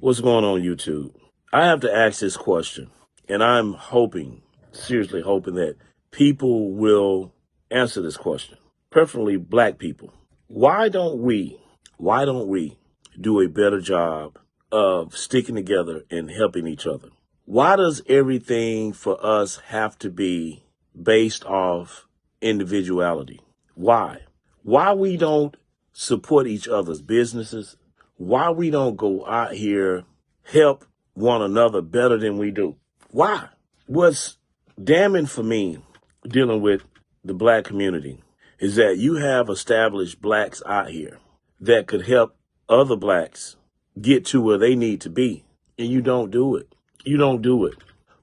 What's going on, YouTube? I have to ask this question, and I'm hoping, seriously hoping, that people will answer this question, preferably black people. Why don't we do a better job of sticking together and helping each other? Why does everything for us have to be based off individuality? Why? Why we don't support each other's businesses? Why we don't go out here, help one another better than we do? Why? What's damning for me dealing with the black community is that you have established blacks out here that could help other blacks get to where they need to be, and you don't do it. You don't do it.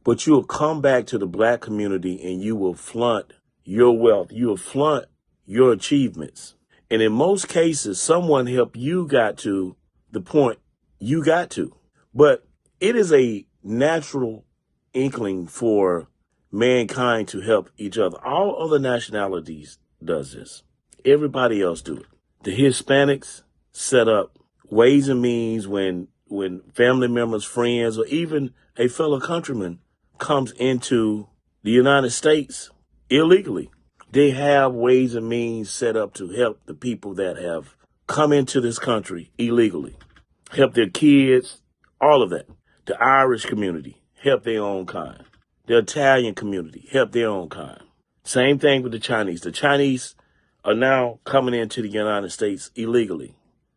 But you'll come back to the black community and you will flaunt your wealth. You will flaunt your achievements. And in most cases, someone helped you got to the point you got to. But it is a natural inkling for mankind to help each other. All other nationalities does this. Everybody else do it. The Hispanics set up ways and means when family members, friends, or even a fellow countryman comes into the United States illegally. They have ways and means set up to help the people that have come into this country illegally, help their kids, all of that. The Irish community, help their own kind. The Italian community, help their own kind. Same thing with the Chinese. The Chinese are now coming into the United States illegally.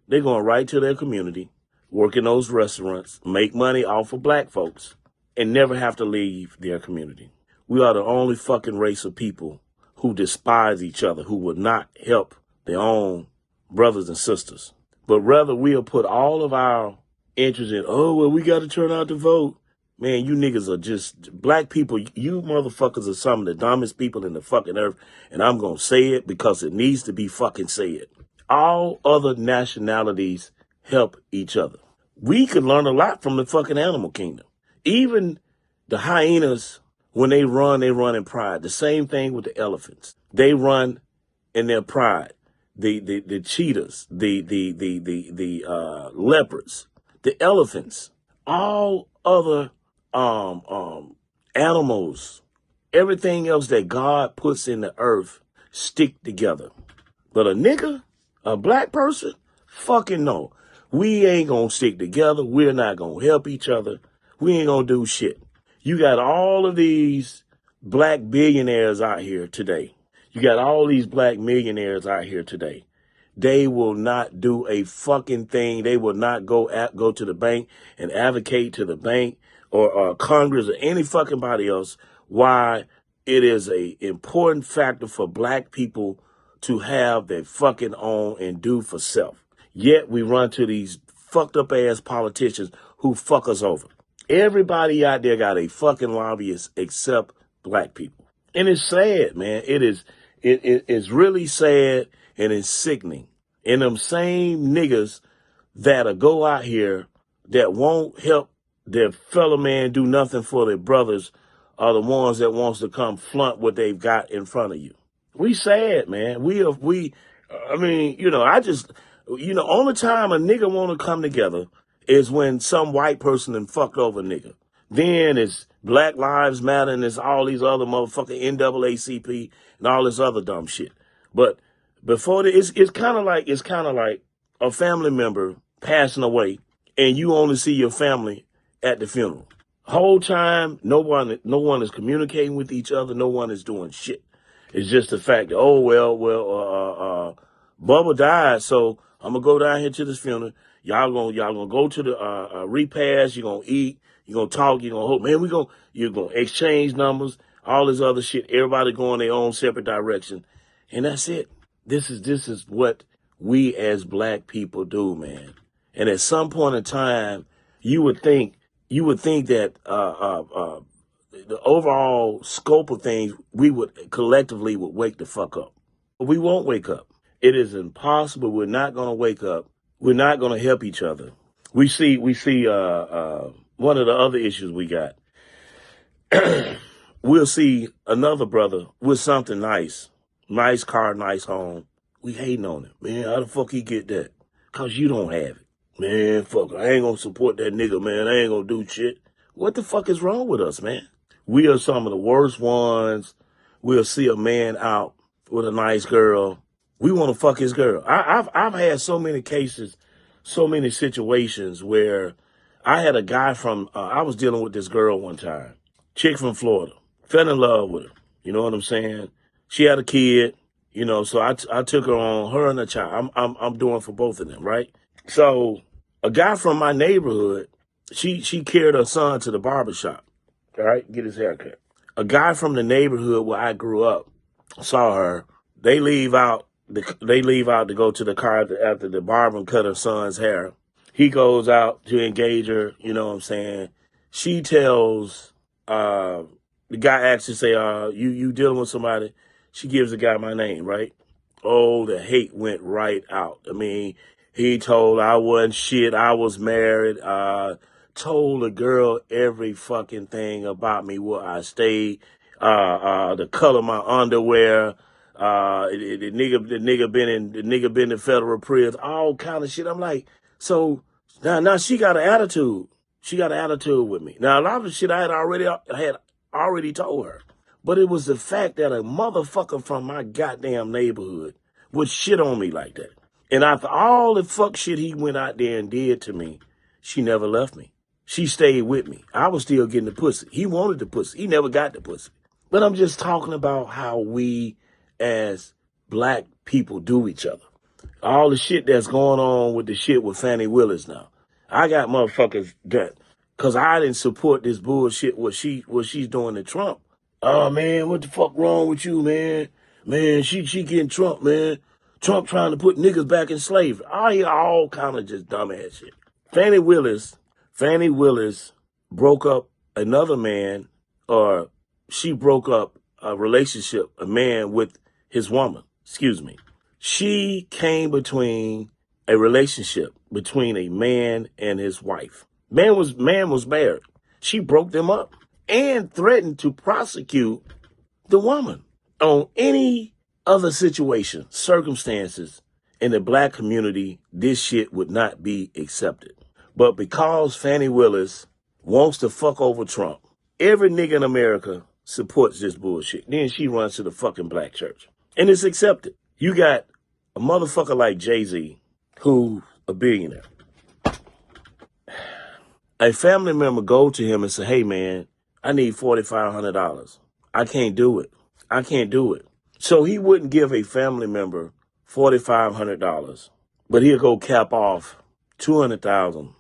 They're going right to their community, work in those restaurants, make money off of black folks, and never have to leave their community. We are the only fucking race of people who despise each other, who would not help their own brothers and sisters. But rather we'll put all of our interest in, oh, well, we got to turn out to vote. Man, you niggas are just, black people, you motherfuckers are some of the dumbest people in the fucking earth. And I'm going to say it because it needs to be fucking said. All other nationalities help each other. We could learn a lot from the fucking animal kingdom. Even the hyenas, when they run in pride. The same thing with the elephants. They run in their pride. The cheetahs, the leopards, the elephants, all other animals, everything else that God puts in the earth stick together. But a nigga, a black person, fucking no. We ain't gonna stick together. We're not gonna help each other. We ain't gonna do shit. You got all of these black billionaires out here today. You got all these black millionaires out here today. They will not do a fucking thing. They will not go to the bank and advocate to the bank or Congress or any fucking body else why it is a important factor for black people to have their fucking own and do for self. Yet we run to these fucked up ass politicians who fuck us over. Everybody out there got a fucking lobbyist except black people. And it's sad, man. It's really sad and it's sickening. And them same niggas that'll go out here that won't help their fellow man do nothing for their brothers are the ones that wants to come flaunt what they've got in front of you. We sad, man. Only time a nigga want to come together is when some white person done fucked over a nigga. Then it's Black Lives Matter and it's all these other motherfucking NAACP and all this other dumb shit. But before that, it's kind of like a family member passing away and you only see your family at the funeral. Whole time, no one is communicating with each other. No one is doing shit. It's just the fact that, Bubba died, so I'm gonna go down here to this funeral. Y'all gonna go to the repast. You're gonna eat. You're gonna talk. You're gonna hope, man. You're gonna exchange numbers. All this other shit. Everybody going their own separate direction, and that's it. This is what we as black people do, man. And at some point in time, you would think that the overall scope of things, we would collectively wake the fuck up. But we won't wake up. It is impossible. We're not going to wake up. We're not going to help each other. We see one of the other issues we got. We'll see another brother with something nice car, nice home. We hating on him. Man, how the fuck he get that? Because you don't have it. Man, fuck, I ain't gonna support that nigga, man. I ain't gonna do shit. What the fuck is wrong with us, man? We are some of the worst ones. We'll see a man out with a nice girl. We want to fuck his girl. I've had so many cases, so many situations where I had a guy from, I was dealing with this girl one time, chick from Florida, fell in love with her. You know what I'm saying? She had a kid, you know, so I took her on, her and a child. I'm doing for both of them, right? So a guy from my neighborhood, she carried her son to the barbershop, all right, get his hair cut. A guy from the neighborhood where I grew up saw her. They leave out. They leave out to go to the car after the barber cut her son's hair. He goes out to engage her. You know what I'm saying? She tells the guy actually say, you dealing with somebody? She gives the guy my name, right? Oh, the hate went right out. I mean, he told I wasn't shit. I was married. Told the girl every fucking thing about me, where I stayed, the color of my underwear, the nigga been in federal prison, all kind of shit. I'm like, so now she got an attitude. She got an attitude with me. Now a lot of the shit I had already told her. But it was the fact that a motherfucker from my goddamn neighborhood would shit on me like that. And after all the fuck shit he went out there and did to me, she never left me. She stayed with me. I was still getting the pussy. He wanted the pussy. He never got the pussy. But I'm just talking about how we as black people do each other. All the shit that's going on with the shit with Fannie Willis now. I got motherfuckers that, cause I didn't support this bullshit what she's doing to Trump. Oh man, what the fuck wrong with you, man? Man, she getting Trump, man. Trump trying to put niggas back in slavery. I hear all kind of just dumbass shit. Fannie Willis broke up another man, or she broke up a relationship, a man with his woman. Excuse me. She came between a relationship between a man and his wife. Man was married. She broke them up and threatened to prosecute the woman on any other situation, circumstances in the black community. This shit would not be accepted. But because Fannie Willis wants to fuck over Trump, every nigga in America supports this bullshit. Then she runs to the fucking black church. And it's accepted. You got a motherfucker like Jay-Z, who's a billionaire. A family member go to him and say, hey man, I need $4,500. I can't do it. I can't do it. So he wouldn't give a family member $4,500, but he'll go cap off $200,000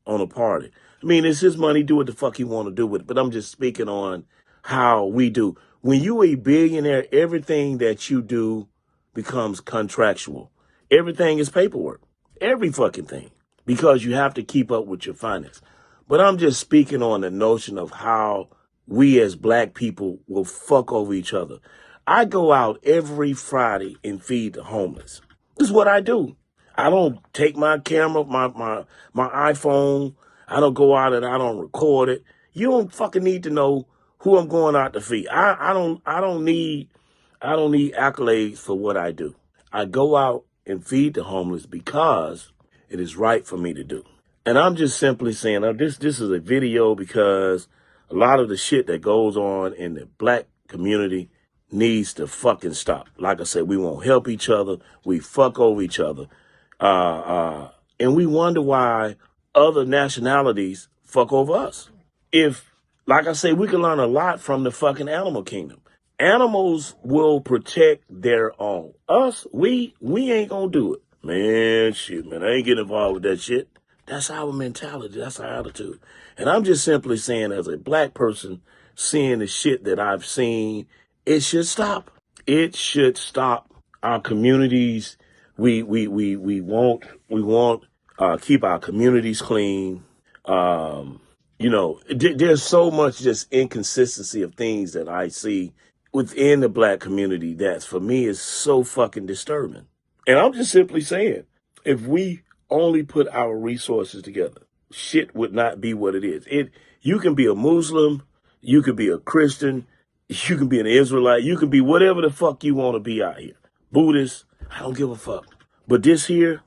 on a party. I mean, it's his money. Do what the fuck he want to do with it. But I'm just speaking on how we do. When you a billionaire, everything that you do becomes contractual. Everything is paperwork. Every fucking thing. Because you have to keep up with your finance. But I'm just speaking on the notion of how we as black people will fuck over each other. I go out every Friday and feed the homeless. This is what I do. I don't take my camera, my iPhone. I don't go out and I don't record it. You don't fucking need to know who I'm going out to feed. I don't need accolades for what I do. I go out and feed the homeless because it is right for me to do. And I'm just simply saying, this is a video because a lot of the shit that goes on in the black community needs to fucking stop. Like I said, we won't help each other. We fuck over each other. And we wonder why other nationalities fuck over us. If, like I say, we can learn a lot from the fucking animal kingdom. Animals will protect their own. Us, we ain't gonna do it. Man, shit, man, I ain't getting involved with that shit. That's our mentality. That's our attitude. And I'm just simply saying, as a black person, seeing the shit that I've seen, it should stop. It should stop. Our communities, we want keep our communities clean. There's so much just inconsistency of things that I see within the black community that for me is so fucking disturbing. And I'm just simply saying, if we only put our resources together, shit would not be what it is. You can be a Muslim, you could be a Christian, you can be an Israelite, you can be whatever the fuck you want to be out here. Buddhist, I don't give a fuck. But this here,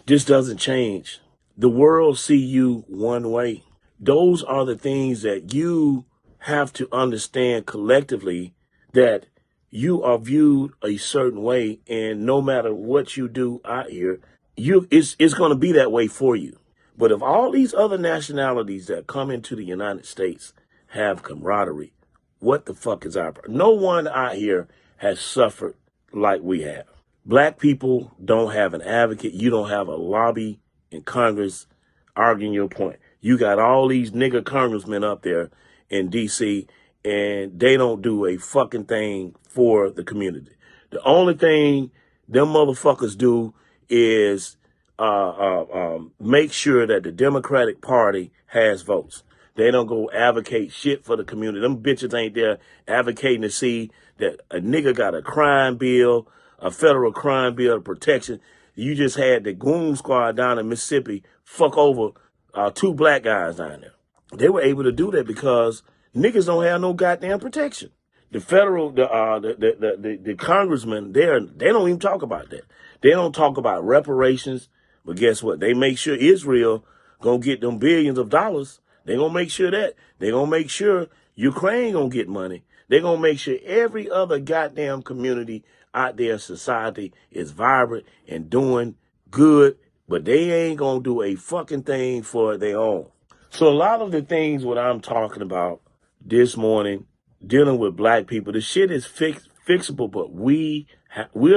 This doesn't change. The world see you one way. Those are the things that you have to understand collectively, that you are viewed a certain way, and no matter what you do out here, it's going to be that way for you. But if all these other nationalities that come into the United States have camaraderie, what the fuck is our problem? No one out here has suffered like we have. Black people don't have an advocate. You don't have a lobby in Congress arguing your point. You got all these nigger congressmen up there in D.C., and they don't do a fucking thing for the community. The only thing them motherfuckers do is make sure that the Democratic Party has votes. They don't go advocate shit for the community. Them bitches ain't there advocating to see that a nigga got a crime bill, a federal crime bill of protection. You just had the goon squad down in Mississippi fuck over 2 black guys down there. They were able to do that because niggas don't have no goddamn protection. The federal, the congressmen there, they don't even talk about that. They don't talk about reparations. But guess what? They make sure Israel gonna get them billions of dollars. They gonna make sure that. They gonna make sure Ukraine gonna get money. They gonna make sure every other goddamn community out there, society, is vibrant and doing good. But they ain't gonna do a fucking thing for their own. So a lot of the things what I'm talking about this morning, dealing with black people, the shit is fixable, but we're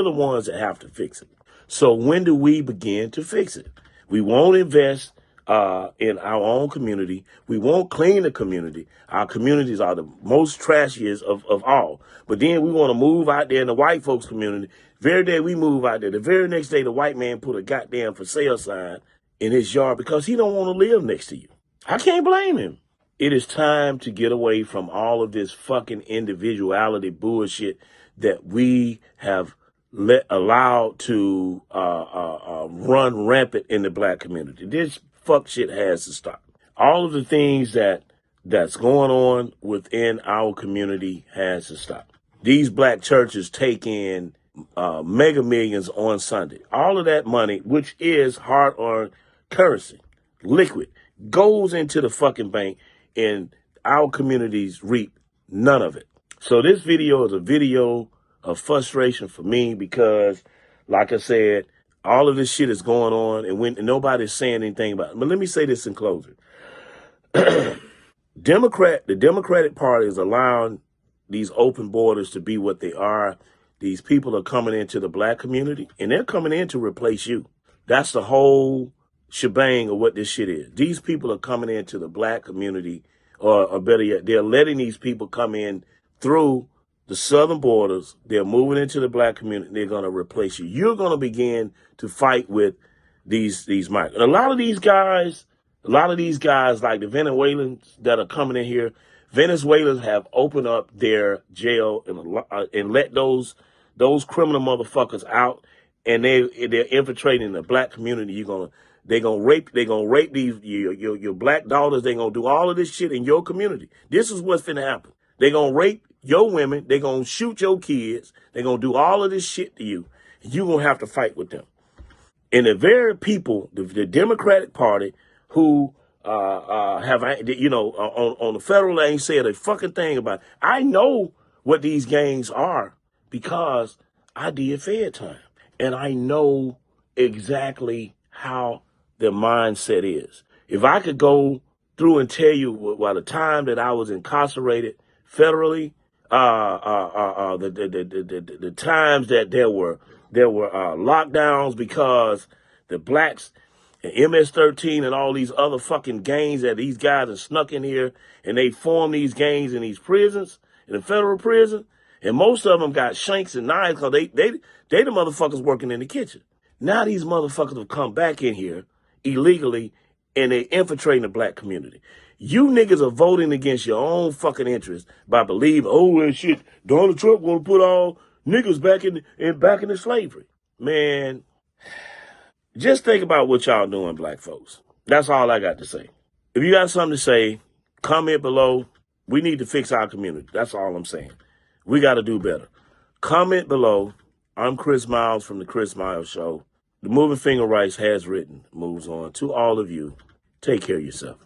the ones that have to fix it. So when do we begin to fix it? We won't invest in our own community. We won't clean the community. Our communities are the most trashiest of all. But then we want to move out there in the white folks community. Very day we move out there, the very next day the white man put a goddamn for sale sign in his yard because he don't want to live next to you. I can't blame him. It is time to get away from all of this fucking individuality bullshit that we have allowed to run rampant in the black community. This fuck shit has to stop. All of the things that's going on within our community has to stop. These black churches take in mega millions on Sunday. All of that money, which is hard-earned currency, liquid, goes into the fucking bank, and our communities reap none of it. So this video is a video of frustration for me because, like I said, all of this shit is going on and nobody's saying anything about it. But let me say this in closing. The Democratic Party is allowing these open borders to be what they are. These people are coming into the black community, and they're coming in to replace you. That's the whole shebang of what this shit is. These people are coming into the black community, or better yet, they're letting these people come in through the southern borders. They're moving into the black community. They're going to replace you. You're going to begin to fight with these migrants. And a lot of these guys like the Venezuelans that are coming in here, Venezuelans have opened up their jail and let those criminal motherfuckers out, and they're infiltrating the black community. They're gonna rape these your black daughters. They're gonna do all of this shit in your community. This is what's finna happen. They're gonna rape your women. They're gonna shoot your kids. They're gonna do all of this shit to you. You're gonna have to fight with them. And the very people, the Democratic Party, who have, on the federal ain't said a fucking thing about it. I know what these gangs are because I did Fed time. And I know exactly how their mindset is. If I could go through and tell you by the time that I was incarcerated federally, the times that there were lockdowns because the blacks and MS-13 and all these other fucking gangs that these guys have snuck in here, and they formed these gangs in these prisons, in the federal prison, and most of them got shanks and knives because they the motherfuckers working in the kitchen. Now these motherfuckers have come back in here illegally, and they infiltrating the black community. You niggas are voting against your own fucking interests by believing, well, shit, Donald Trump gonna put all niggas back into slavery. Man, just think about what y'all doing, black folks. That's all I got to say. If you got something to say, comment below. We need to fix our community. That's all I'm saying. We got to do better. Comment below. I'm Chris Miles from The Chris Miles Show. The Moving Finger Writes has written, moves on. To all of you, take care of yourself.